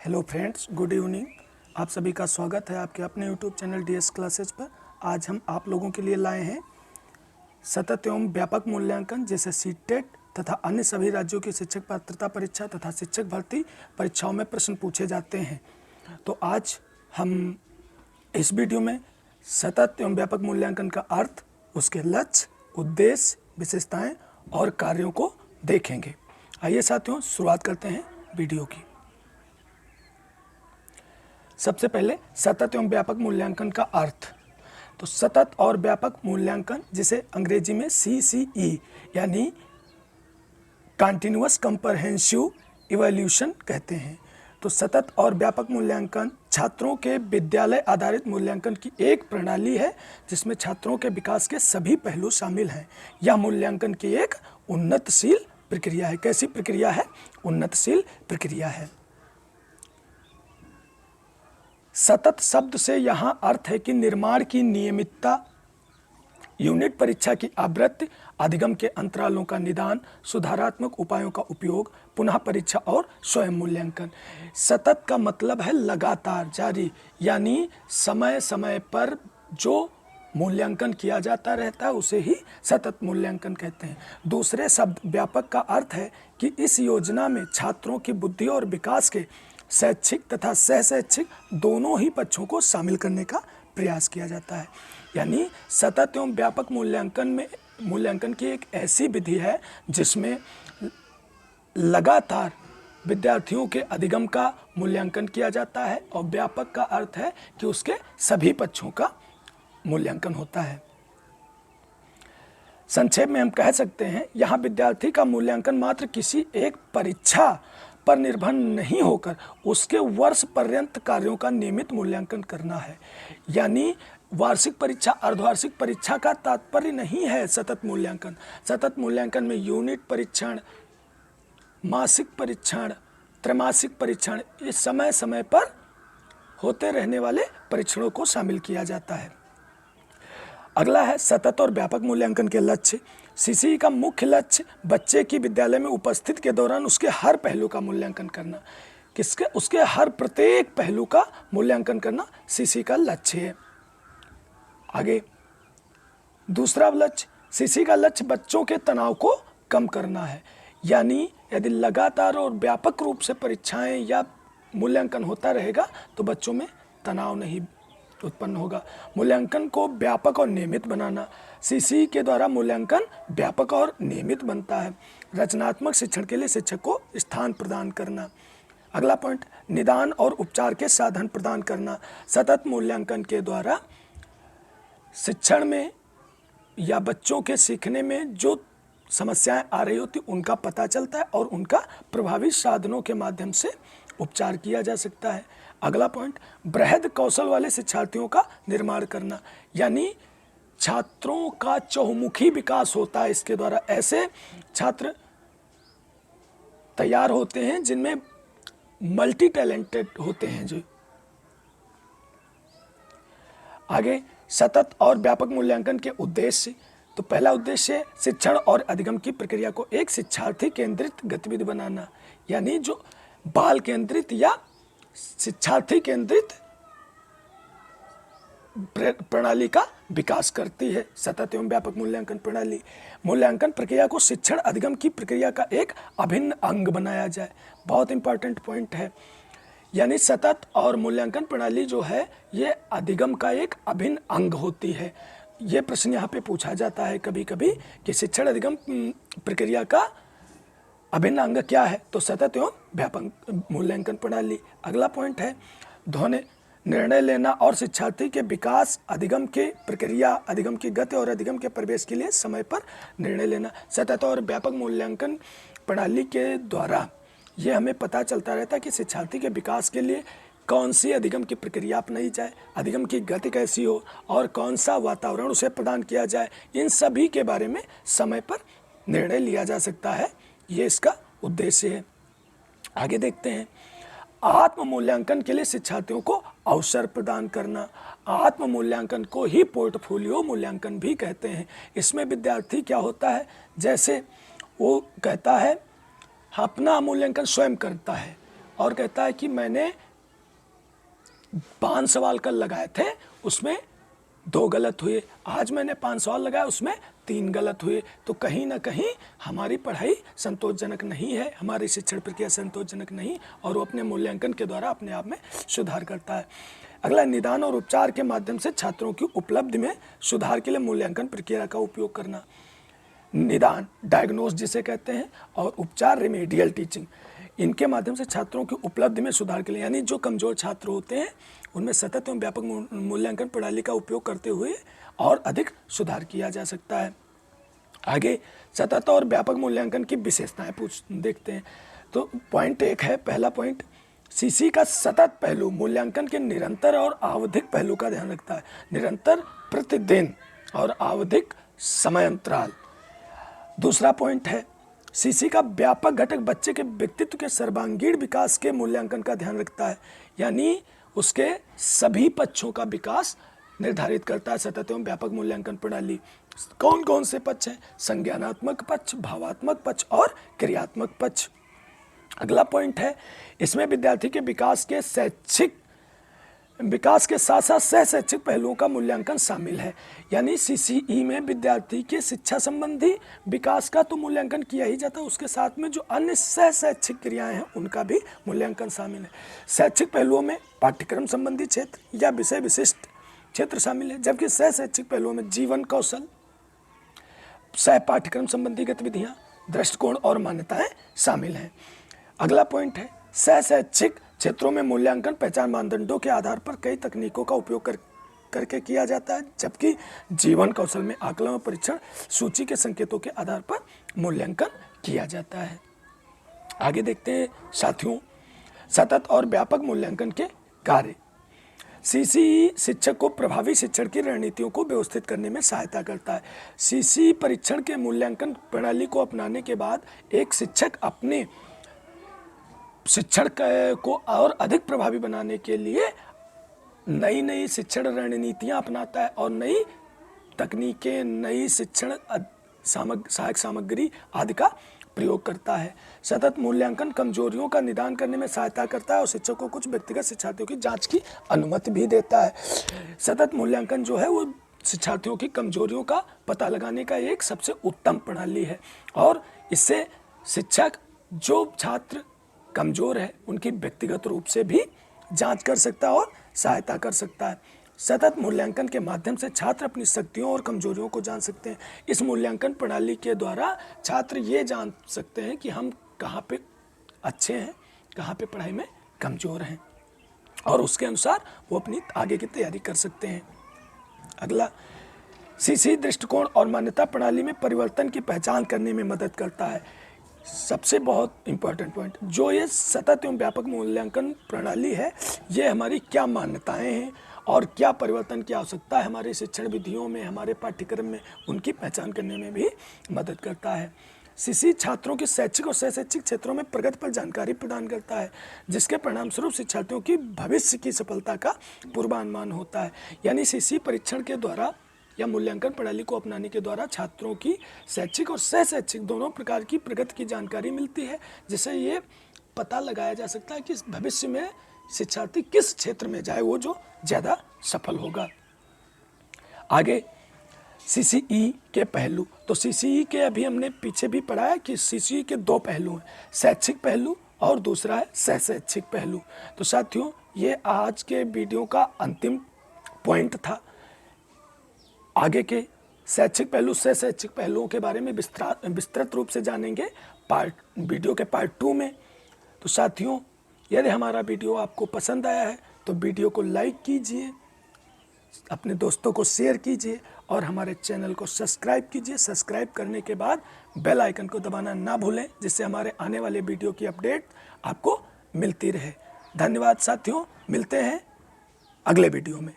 Hello friends, good evening. आप सभी का स्वागत है आपके अपने यूट्यूब चैनल डीएस क्लासेज पर। आज हम आप लोगों के लिए लाए हैं सतत एवं व्यापक मूल्यांकन जैसे सीटेट तथा अन्य सभी राज्यों की शिक्षक पात्रता परीक्षा तथा शिक्षक भर्ती परीक्षाओं में प्रश्न पूछे जाते हैं। तो आज हम इस वीडियो में सतत एवं व्यापक मूल्यांकन का अर्थ, उसके लक्ष्य, उद्देश्य, विशेषताएं और कार्यों को देखेंगे। आइए साथियों, शुरुआत करते हैं वीडियो की। सबसे पहले सतत एवं व्यापक मूल्यांकन का अर्थ। तो सतत और व्यापक मूल्यांकन, जिसे अंग्रेजी में CCE यानी कंटिन्यूअस कंप्रहेंसिव इवैल्यूएशन कहते हैं। तो सतत और व्यापक मूल्यांकन छात्रों के विद्यालय आधारित मूल्यांकन की एक प्रणाली है जिसमें छात्रों के विकास के सभी पहलू शामिल हैं। यह मूल्यांकन की एक उन्नतशील प्रक्रिया है। कैसी प्रक्रिया है? उन्नतशील प्रक्रिया है। सतत शब्द से यहाँ अर्थ है कि निर्माण की नियमितता, यूनिट परीक्षा की आवृत्ति, अधिगम के अंतरालों का निदान, सुधारात्मक उपायों का उपयोग, पुनः परीक्षा और स्वयं मूल्यांकन। सतत का मतलब है लगातार, जारी, यानी समय समय पर जो मूल्यांकन किया जाता रहता है उसे ही सतत मूल्यांकन कहते हैं। दूसरे शब्द व्यापक का अर्थ है कि इस योजना में छात्रों की बुद्धि और विकास के शैक्षिक तथा सहशैक्षिक दोनों ही पक्षों को शामिल करने का प्रयास किया जाता है। यानी सतत एवं व्यापक मूल्यांकन की एक ऐसी विधि है जिसमें लगातार विद्यार्थियों के अधिगम का मूल्यांकन किया जाता है और व्यापक का अर्थ है कि उसके सभी पक्षों का मूल्यांकन होता है। संक्षेप में हम कह सकते हैं, यहाँ विद्यार्थी का मूल्यांकन मात्र किसी एक परीक्षा पर निर्भर नहीं होकर उसके वर्ष पर्यंत कार्यों का नियमित मूल्यांकन करना है। यानी वार्षिक परीक्षा, अर्धवार्षिक परीक्षा का तात्पर्य नहीं है सतत मूल्यांकन। सतत मूल्यांकन में यूनिट परीक्षण, मासिक परीक्षण, त्रैमासिक परीक्षण, ये समय समय पर होते रहने वाले परीक्षणों को शामिल किया जाता है। अगला है सतत और व्यापक मूल्यांकन के लक्ष्य। CCE का मुख्य लक्ष्य बच्चे की विद्यालय में उपस्थिति के दौरान उसके हर पहलू का मूल्यांकन करना। उसके हर प्रत्येक पहलू का मूल्यांकन करना CCE का लक्ष्य है। आगे दूसरा लक्ष्य, CCE का लक्ष्य बच्चों के तनाव को कम करना है। यानी यदि लगातार और व्यापक रूप से परीक्षाएं या मूल्यांकन होता रहेगा तो बच्चों में तनाव नहीं उत्पन्न होगा। मूल्यांकन को व्यापक और नियमित बनाना। CCE के द्वारा मूल्यांकन व्यापक और नियमित बनता है। रचनात्मक शिक्षण के लिए शिक्षक को स्थान प्रदान करना। अगला पॉइंट, निदान और उपचार के साधन प्रदान करना। सतत मूल्यांकन के द्वारा शिक्षण में या बच्चों के सीखने में जो समस्याएं आ रही होती उनका पता चलता है और उनका प्रभावी साधनों के माध्यम से उपचार किया जा सकता है। अगला पॉइंट, बृहद कौशल वाले शिक्षार्थियों का निर्माण करना। यानी छात्रों का चहुमुखी विकास होता है इसके द्वारा। ऐसे छात्र तैयार होते हैं जिनमें मल्टी टैलेंटेड होते हैं। जो आगे सतत और व्यापक मूल्यांकन के उद्देश्य। तो पहला उद्देश्य शिक्षण और अधिगम की प्रक्रिया को एक शिक्षार्थी केंद्रित गतिविधि बनाना। यानी जो बाल केंद्रित या शिक्षार्थी केंद्रित प्रणाली का विकास करती है सतत एवं व्यापक मूल्यांकन प्रणाली। मूल्यांकन प्रक्रिया को शिक्षण अधिगम की प्रक्रिया का एक अभिन्न अंग बनाया जाए। बहुत इंपॉर्टेंट पॉइंट है। यानी सतत और मूल्यांकन प्रणाली जो है ये अधिगम का एक अभिन्न अंग होती है। ये प्रश्न यहाँ पे पूछा जाता है कभी कभी कि शिक्षण अधिगम प्रक्रिया का अभिन्न अंग क्या है? तो सतत एवं व्यापक मूल्यांकन प्रणाली। अगला पॉइंट है ध्वनि, निर्णय लेना और शिक्षार्थी के विकास, अधिगम के प्रक्रिया, अधिगम की गति और अधिगम के प्रवेश के लिए समय पर निर्णय लेना। सतत और व्यापक मूल्यांकन प्रणाली के द्वारा ये हमें पता चलता रहता है कि शिक्षार्थी के विकास के लिए कौन सी अधिगम की प्रक्रिया अपनाई जाए, अधिगम की गति कैसी हो और कौन सा वातावरण उसे प्रदान किया जाए। इन सभी के बारे में समय पर निर्णय लिया जा सकता है। ये इसका उद्देश्य है। आगे देखते हैं आत्म मूल्यांकन के लिए शिक्षार्थियों को अवसर प्रदान करना। आत्म मूल्यांकन को ही पोर्टफोलियो मूल्यांकन भी कहते हैं। इसमें विद्यार्थी क्या होता है, जैसे वो कहता है अपना मूल्यांकन स्वयं करता है और कहता है कि मैंने 5 सवाल कल लगाए थे, उसमें 2 गलत हुए, आज मैंने 5 सवाल लगाए, उसमें 3 गलत हुए। तो कहीं ना कहीं हमारी पढ़ाई संतोषजनक नहीं है, हमारी शिक्षण प्रक्रिया संतोषजनक नहीं, और वो अपने मूल्यांकन के द्वारा अपने आप में सुधार करता है। अगला, निदान और उपचार के माध्यम से छात्रों की उपलब्धि में सुधार के लिए मूल्यांकन प्रक्रिया का उपयोग करना। निदान डायग्नोस जिसे कहते हैं, और उपचार रेमेडियल टीचिंग, इनके माध्यम से छात्रों की उपलब्धि में सुधार के लिए, यानी जो कमजोर छात्र होते हैं उनमें सतत एवं व्यापक मूल्यांकन प्रणाली का उपयोग करते हुए और अधिक सुधार किया जा सकता है। आगे सतत और व्यापक मूल्यांकन की विशेषताएं देखते हैं। तो पॉइंट 1 है, पहला पॉइंट, सीसी का सतत पहलू मूल्यांकन के निरंतर और आवधिक पहलू का ध्यान रखता है। निरंतर, प्रतिदिन और आवधिक समय अंतराल। दूसरा पॉइंट है, सीसी का व्यापक घटक बच्चे के व्यक्तित्व के सर्वांगीण विकास के मूल्यांकन का ध्यान रखता है, यानी उसके सभी पक्षों का विकास निर्धारित करता है सतत एवं व्यापक मूल्यांकन प्रणाली। कौन कौन से पक्ष हैं? संज्ञानात्मक पक्ष, भावात्मक पक्ष और क्रियात्मक पक्ष। अगला पॉइंट है, इसमें विद्यार्थी के विकास के साथ साथ सह शैक्षिक पहलुओं का मूल्यांकन शामिल है, यानी सीसीई में विद्यार्थी के शिक्षा संबंधी विकास का तो मूल्यांकन किया ही जाता है, उसके साथ में जो अन्य सह शैक्षिक क्रियाएं हैं उनका भी मूल्यांकन शामिल है। शैक्षिक पहलुओं में पाठ्यक्रम संबंधी क्षेत्र या विषय विशिष्ट क्षेत्र शामिल है, जबकि सह शैक्षिक पहलुओं में जीवन कौशल, सह पाठ्यक्रम संबंधी गतिविधियां, दृष्टिकोण और मान्यताएं शामिल हैं। अगला पॉइंट है, सह शैक्षिक क्षेत्रों में मूल्यांकन पहचान मानदंडों के आधार पर कई तकनीकों का उपयोग करके किया जाता है, जबकि जीवन कौशल में आकलन और परीक्षण सूची के संकेतों के आधार पर मूल्यांकन किया जाता है। आगे देखते हैं साथियों, सतत और व्यापक मूल्यांकन के कार्य। सीसी शिक्षक को प्रभावी शिक्षण की रणनीतियों को व्यवस्थित करने में सहायता करता है। सीसी परीक्षण के मूल्यांकन प्रणाली को अपनाने के बाद एक शिक्षक अपने शिक्षण को और अधिक प्रभावी बनाने के लिए नई नई शिक्षण रणनीतियां अपनाता है और नई तकनीकें, नई शिक्षण सहायक सामग्री आदि का प्रयोग करता है। सतत मूल्यांकन कमजोरियों का निदान करने में सहायता करता है और शिक्षक को कुछ व्यक्तिगत शिक्षार्थियों की जांच की अनुमति भी देता है। सतत मूल्यांकन जो है वो शिक्षार्थियों की कमजोरियों का पता लगाने का एक सबसे उत्तम प्रणाली है, और इससे शिक्षक जो छात्र कमजोर है उनकी व्यक्तिगत रूप से भी जांच कर सकता है और सहायता कर सकता है। सतत मूल्यांकन के माध्यम से छात्र अपनी शक्तियों और कमजोरियों को जान सकते हैं। इस मूल्यांकन प्रणाली के द्वारा छात्र ये जान सकते हैं कि हम कहाँ पे अच्छे हैं, कहाँ पे पढ़ाई में कमजोर हैं, और उसके अनुसार वो अपनी आगे की तैयारी कर सकते हैं। अगला, सीसी दृष्टिकोण और मान्यता प्रणाली में परिवर्तन की पहचान करने में मदद करता है। सबसे बहुत इम्पोर्टेंट पॉइंट, जो ये सतत एवं व्यापक मूल्यांकन प्रणाली है, ये हमारी क्या मान्यताएं हैं और क्या परिवर्तन की आवश्यकता है हमारे शिक्षण विधियों में, हमारे पाठ्यक्रम में, उनकी पहचान करने में भी मदद करता है। सीसी छात्रों के शैक्षिक और सह शैक्षिक क्षेत्रों में प्रगति पर जानकारी प्रदान करता है, जिसके परिणाम स्वरूप शिक्षार्थियों की भविष्य की सफलता का पूर्वानुमान होता है। यानी सीसी परीक्षण के द्वारा या मूल्यांकन प्रणाली को अपनाने के द्वारा छात्रों की शैक्षिक और सह शैक्षिक दोनों प्रकार की प्रगति की जानकारी मिलती है, जिससे ये पता लगाया जा सकता है कि भविष्य में शिक्षार्थी किस क्षेत्र में जाए वो जो ज़्यादा सफल होगा। आगे सीसीई के पहलू, तो सीसीई के अभी हमने पीछे भी पढ़ा है कि सीसीई के 2 पहलू हैं, शैक्षिक पहलू और दूसरा है सह शैक्षिक पहलू। तो साथियों, ये आज के वीडियो का अंतिम पॉइंट था। आगे के शैक्षिक पहलू, सह शैक्षिक पहलुओं के बारे में विस्तृत रूप से जानेंगे वीडियो के पार्ट 2 में। तो साथियों, यदि हमारा वीडियो आपको पसंद आया है तो वीडियो को लाइक कीजिए, अपने दोस्तों को शेयर कीजिए और हमारे चैनल को सब्सक्राइब कीजिए। सब्सक्राइब करने के बाद बेल आइकन को दबाना ना भूलें, जिससे हमारे आने वाले वीडियो की अपडेट आपको मिलती रहे। धन्यवाद साथियों, मिलते हैं अगले वीडियो में।